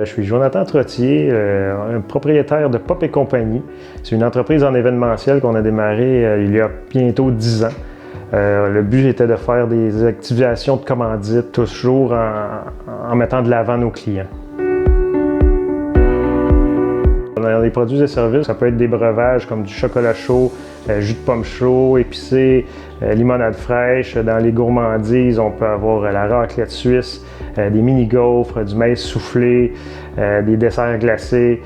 Je suis Jonathan Trottier, un propriétaire de Pop & Compagnie. C'est une entreprise en événementiel qu'on a démarré il y a bientôt 10 ans. Le but était de faire des activations de commandites, toujours en mettant de l'avant nos clients. Dans les produits et services, ça peut être des breuvages comme du chocolat chaud, jus de pomme chaud, épicé, limonade fraîche. Dans les gourmandises, on peut avoir la raclette suisse, des mini-gaufres, du maïs soufflé, des desserts glacés.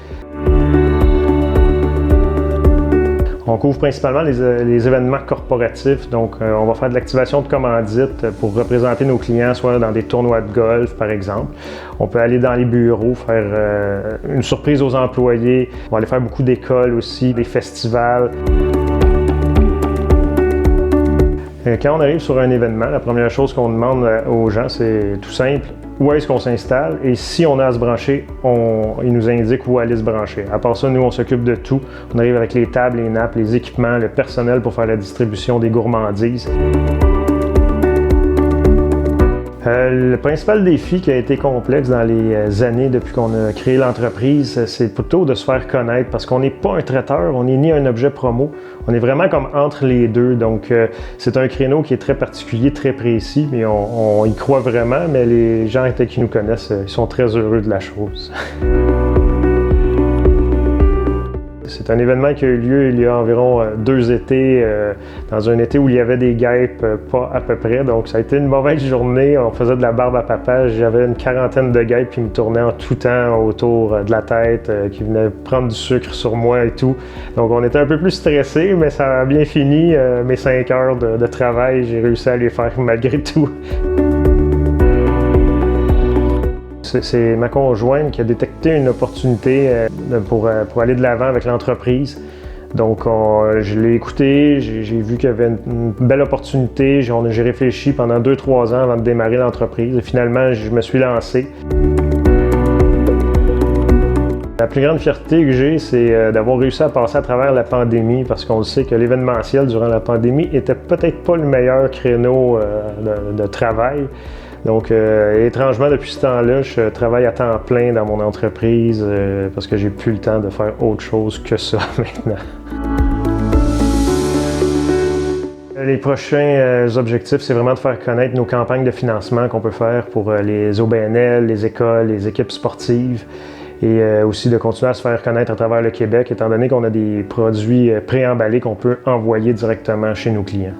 On couvre principalement les événements corporatifs, donc on va faire de l'activation de commandites pour représenter nos clients, soit dans des tournois de golf par exemple. On peut aller dans les bureaux, faire une surprise aux employés. On va aller faire beaucoup d'écoles aussi, des festivals. Quand on arrive sur un événement, la première chose qu'on demande aux gens, c'est tout simple. Où est-ce qu'on s'installe et si on a à se brancher, ils nous indiquent où aller se brancher. À part ça, nous, on s'occupe de tout. On arrive avec les tables, les nappes, les équipements, le personnel pour faire la distribution des gourmandises. Le principal défi qui a été complexe dans les années depuis qu'on a créé l'entreprise, c'est plutôt de se faire connaître parce qu'on n'est pas un traiteur, on n'est ni un objet promo, on est vraiment comme entre les deux. Donc c'est un créneau qui est très particulier, très précis, mais on y croit vraiment, mais les gens qui nous connaissent, ils sont très heureux de la chose. C'est un événement qui a eu lieu il y a environ 2 étés, dans un été où il y avait des guêpes, pas à peu près. Donc ça a été une mauvaise journée, on faisait de la barbe à papa. J'avais une quarantaine de guêpes qui me tournaient en tout temps autour de la tête, qui venaient prendre du sucre sur moi et tout. Donc on était un peu plus stressés, mais ça a bien fini. Mes 5 heures de travail, j'ai réussi à les faire malgré tout. C'est ma conjointe qui a détecté une opportunité pour aller de l'avant avec l'entreprise. Donc, je l'ai écouté, j'ai vu qu'il y avait une belle opportunité. J'ai réfléchi pendant 2-3 ans avant de démarrer l'entreprise. Et finalement, je me suis lancé. La plus grande fierté que j'ai, c'est d'avoir réussi à passer à travers la pandémie parce qu'on le sait que l'événementiel durant la pandémie était peut-être pas le meilleur créneau de travail. Donc, étrangement, depuis ce temps-là, je travaille à temps plein dans mon entreprise parce que j'ai plus le temps de faire autre chose que ça maintenant. Les prochains objectifs, c'est vraiment de faire connaître nos campagnes de financement qu'on peut faire pour les OBNL, les écoles, les équipes sportives et aussi de continuer à se faire connaître à travers le Québec, étant donné qu'on a des produits préemballés qu'on peut envoyer directement chez nos clients.